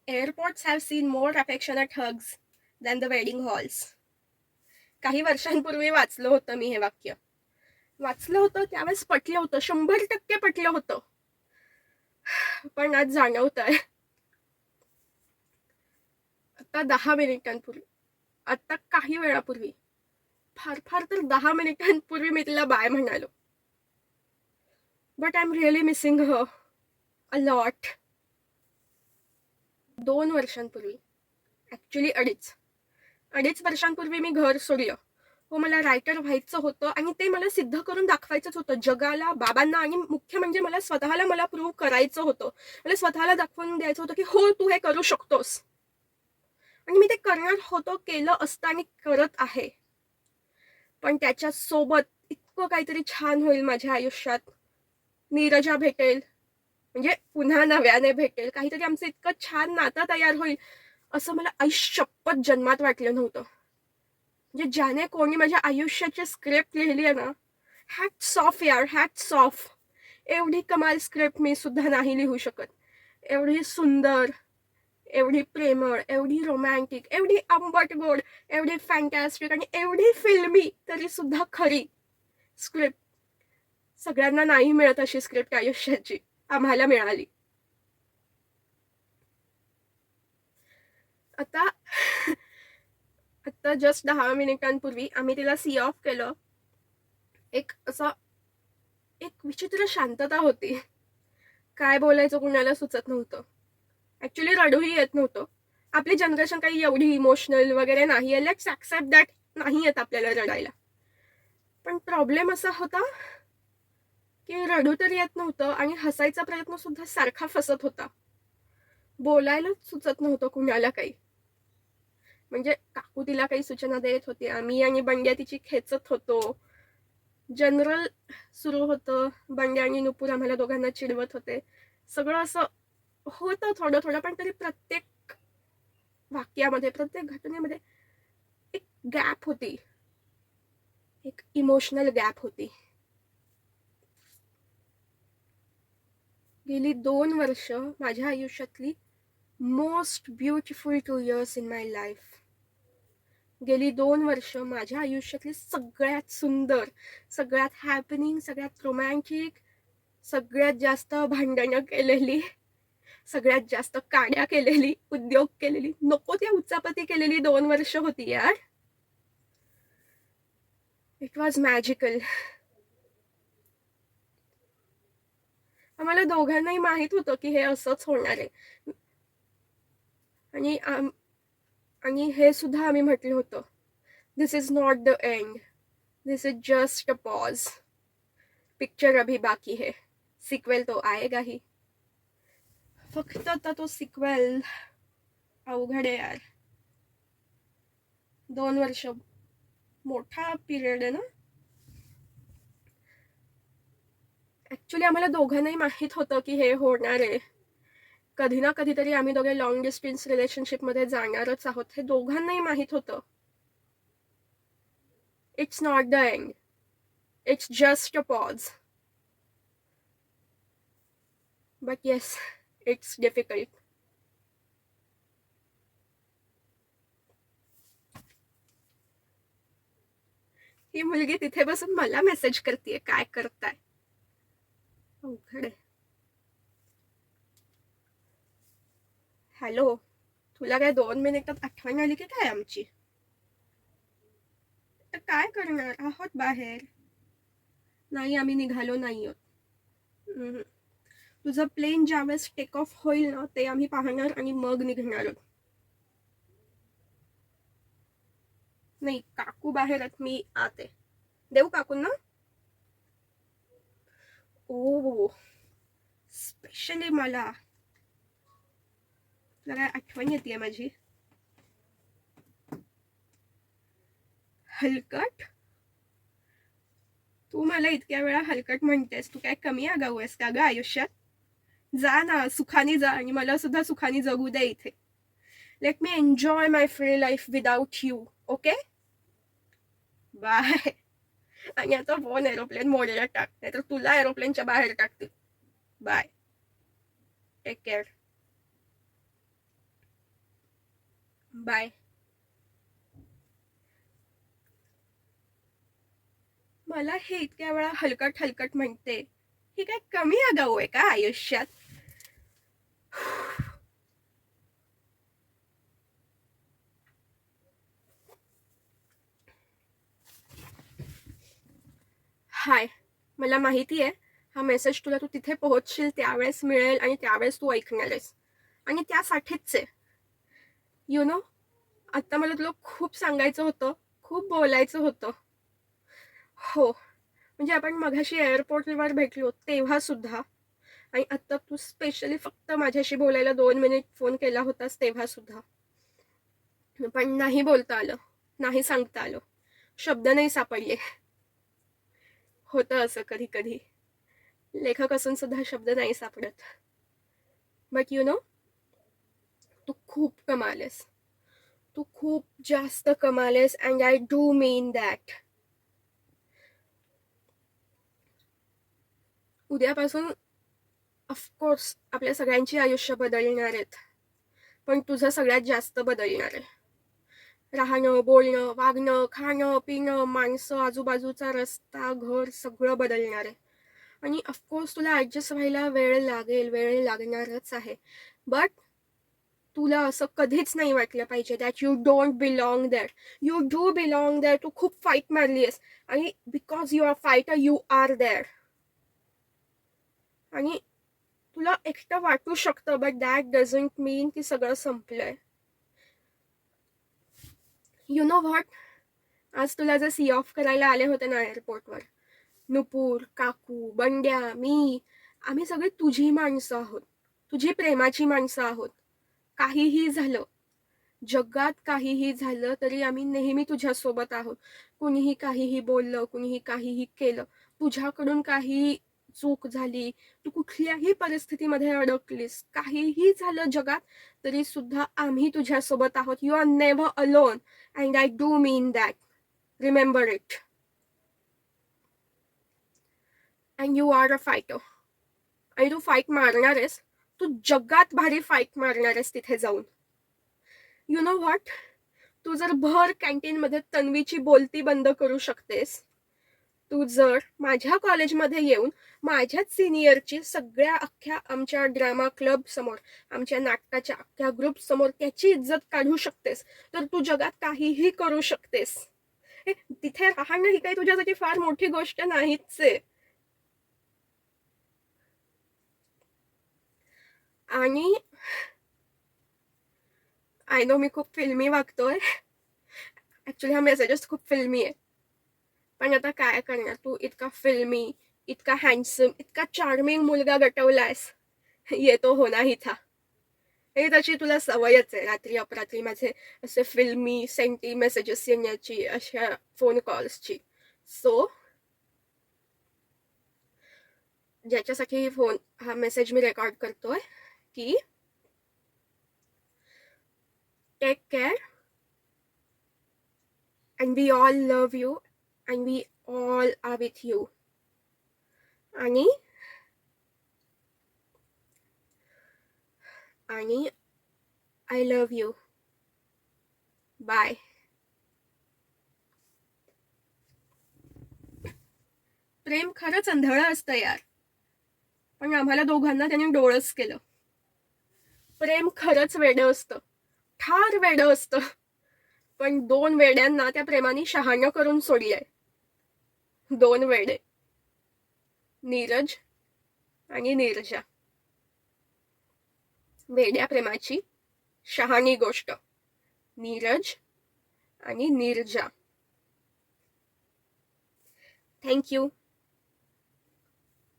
Airports have seen more affectionate hugs than the wedding halls. काही वर्षांपूर्वी वाचलं होतं मी हे वाक्य. वाचलं होतं त्यावेळेस पटलं होतं, 100% पटलं होतं. पण आज जाणवतंय. आता 10 मिनिटांपूर्वी, आता काही वेळापूर्वी, फार फार तर 10 मिनिटांपूर्वी मी तिला बाय म्हणालो. But I am really missing her a lot. 2 वर्षांपूर्वी, ॲक्च्युली अडीच वर्षांपूर्वी मी घर सोडलं. हो, मला रायटर व्हायचं होतं आणि ते मला सिद्ध करून दाखवायचंच होतं जगाला, बाबांना, आणि मुख्य म्हणजे मला स्वतःला मला प्रूव्ह करायचं होतं. मला स्वतःला दाखवून द्यायचं होतं की हो, तू हे करू शकतोस. आणि मी ते करणार होतो, केलं असतं आणि करत आहे. पण त्याच्या सोबत इतकं काहीतरी छान होईल माझ्या आयुष्यात. नीरजा भेटेल, म्हणजे पुन्हा नव्याने भेटेल, काहीतरी आमचं इतकं छान नातं तयार होईल असं मला आयुष्यभर जन्मात वाटलं नव्हतं. म्हणजे ज्याने कोणी माझ्या आयुष्याची स्क्रिप्ट लिहिली आहे ना, हॅट्स ऑफ यार, हॅट्स ऑफ. एवढी कमाल स्क्रिप्ट मी सुद्धा नाही लिहू शकत. एवढी सुंदर, एवढी प्रेमळ, एवढी रोमॅन्टिक, एवढी आंबट गोड, एवढी फॅन्टॅस्टिक आणि एवढी फिल्मी तरी सुद्धा खरी स्क्रिप्ट. सगळ्यांना नाही मिळत अशी स्क्रिप्ट आयुष्याची. आम्हाला मिळाली. आता आता जस्ट 10 मिनिटांपूर्वी आम्ही तिला सी ऑफ केलं. एक विचित्र शांतता होती. काय बोलायचं कुणाला सुचत नव्हतं. ॲक्च्युली रडूही येत नव्हतं. आपली जनरेशन काही एवढी इमोशनल वगैरे नाही आहे. Let's accept that. नाही येत आपल्याला रडायला. पण प्रॉब्लेम असा होता की रडू तर येत नव्हतं आणि हसायचा प्रयत्न सुद्धा सारखा फसत होता. बोलायलाच सुचत नव्हतं कुणाला काही. म्हणजे काकू तिला काही सूचना देत होती, आम्ही आणि बंड्या तिची खेचत होतो. जनरल सुरू होतं. बंड्या आणि नुपूर आम्हाला दोघांना चिडवत होते. सगळं असं होतं थोडं थोडं, पण तरी प्रत्येक वाक्यामध्ये, प्रत्येक घटनेमध्ये एक गॅप होती, एक इमोशनल गॅप होती. गेली 2 वर्ष माझ्या आयुष्यातली most beautiful 2 years in my life. गेली 2 वर्ष माझ्या आयुष्यातली सगळ्यात सुंदर, सगळ्यात हॅपनिंग, सगळ्यात रोमॅन्टिक, सगळ्यात जास्त भांडणं केलेली, सगळ्यात जास्त काड्या केलेली, उद्योग केलेली, नको त्या उचापती केलेली 2 वर्ष होती यार. It was magical. आम्हाला दोघांनाही माहित होतं की हे असंच होणार आहे. आणि हे सुद्धा आम्ही म्हटलं होतं, this is not the end, this is just a pause. Picture अभी बाकी है, सिक्वेल तो आएगा ही. फक्त आता तो सिक्वेल अवघड आहे यार. 2 वर्ष मोठा पिरियड आहे ना. ॲक्च्युली आम्हाला दोघांनाही माहीत होतं की हे होणार आहे. कधी ना कधीतरी आम्ही दोघे लॉंग डिस्टन्स रिलेशनशिपमध्ये जाणारच आहोत, हे दोघांनाही माहीत होतं. It's not the end, it's just a pause. But yes, it's difficult. ही मुलगी तिथे बसून मला मेसेज करते, काय करताय. अवघड आहे. हॅलो, तुला काय 2 मिनिटात आठवण आली की काय आमची? तर काय करणार आहोत बाहेर. नाही, आम्ही निघालो नाही आहोत. तुझं प्लेन ज्यावेळेस टेक ऑफ होईल ना, ते आम्ही पाहणार आणि मग निघणार आहोत. नाही, काकू बाहेर आहेत, मी आत आहे. देऊ काकूंना? ओ, स्पेशली मला तुला काय आठवण येते माझी? हलकट? तू मला इतक्या वेळा हलकट म्हणतेस, तू काय कमी आगाऊ आहेस का ग आयुष्यात? जा ना, सुखानी जा आणि मला सुद्धा सुखानी जगू दे इथे. Let me enjoy my free life without you. Okay, bye. आणि आता फोन एरोप्लेन मोडला टाक, नाहीतर तुला एरोप्लेनच्या बाहेर टाकते. Bye, take care. बाय. मला हे इतक्या वेळा हलकट हलकट म्हणते, ही काय कमी आगाऊ आहे का आयुष्यात? हाय, मला माहिती आहे हा मेसेज तुला तू तिथे पोहोचशील त्यावेळेस मिळेल आणि त्यावेळेस तू ऐकणार आहेस आणि त्यासाठीच आहे. यु नो, आता मला तुला खूप सांगायचं होतं, खूप बोलायचं होतं. हो, म्हणजे आपण मघाशी एअरपोर्टवर भेटलो तेव्हा सुद्धा, आणि आता तू स्पेशली फक्त माझ्याशी बोलायला 2 मिनिट फोन केला होतास तेव्हा सुद्धा. पण नाही बोलता आलं, नाही सांगता आलं, शब्द नाही सापडले. होतं असं कधी कधी, लेखक असून सुद्धा शब्द नाही सापडत. बट यु नो, तू खूप कमालेस, तू खूप जास्त कमालेस, and I do mean that. उद्यापासून ऑफकोर्स आपल्या सगळ्यांची आयुष्य बदलणार आहेत, पण तुझं सगळ्यात जास्त बदलणार आहे. राहणं, बोलणं, वागणं, खाणं, पिणं, माणसं, आजूबाजूचा रस्ता, घर सगळं बदलणार आहे. आणि ऑफकोर्स तुला ॲडजस्ट व्हायला वेळ लागेल, वेळ लागणारच आहे. बट तुला असं कधीच नाही वाटलं पाहिजे that you don't belong there. You do belong there. तू खूप फाईट मारली आहेस आणि because you are fighter you are there. आणि तुला एकटं वाटू शकतं, बट दॅट डझंट मीन की सगळं संपलंय. यु नो व्हॉट, आज तुला जर सी ऑफ करायला आले होते ना एअरपोर्टवर, नुपूर, काकू, बंड्या, मी, आम्ही सगळी तुझी माणसं आहोत, तुझी प्रेमाची माणसं आहोत. काहीही झालं, जगात काहीही झालं तरी आम्ही नेहमी तुझ्यासोबत आहोत. कुणीही काहीही बोललं, कुणीही काहीही केलं, तुझ्याकडून काही चूक झाली, तू कुठल्याही परिस्थितीमध्ये अडकलीस, काहीही झालं जगात तरी सुद्धा आम्ही तुझ्यासोबत आहोत. You are never alone, and I do mean that. Remember it. And you are a fighter. आणि तू फाईट मारणार आहेस, तू जगात भारी फाईट मारणार आहेस तिथे जाऊन. यु नो व्हॉट, तू जर भर कॅन्टीनमध्ये तन्वीची बोलती बंद करू शकतेस, तू जर माझ्या कॉलेजमध्ये येऊन माझ्याच सिनियरची सगळ्या अख्ख्या आमच्या ड्रामा क्लब समोर, आमच्या नाटकाच्या अख्ख्या ग्रुप समोर त्याची इज्जत काढू शकतेस, तर तू जगात काहीही करू शकतेस. तिथे राहणं ही काही तुझ्यासाठी फार मोठी गोष्ट नाहीच आहे. आणि आय नो मी खूप फिल्मी वागतोय, ऍक्च्युली हा मेसेजेस खूप फिल्मी आहे, पण आता काय करणार, तू इतका फिल्मी, इतका हँडसम, इतका चार्मिंग मुलगा गटवलायस, येतो हो नाही था. हे तशी तुला सवयच आहे रात्री अपरात्री माझे असे फिल्मी सेंटी मेसेजेस येण्याची, अशा फोन कॉल्सची. सो ज्याच्यासाठी हा मेसेज मी रेकॉर्ड करतोय की take care, and we all love you, and we all are with you. आणि आय लव्ह यू. बाय. प्रेम खरंच अंधळं असतं यार, पण आम्हाला दोघांना त्याने डोळस केलं. प्रेम खरंच वेडं असतं, फार वेडं असतं, पण 2 वेड्यांना त्या प्रेमाने शहाणं करून सोडलंय. 2 वेडे, नीरज आणि नीरजा. वेड्या प्रेमाची शहाणी गोष्ट, नीरज आणि नीरजा. थँक्यू.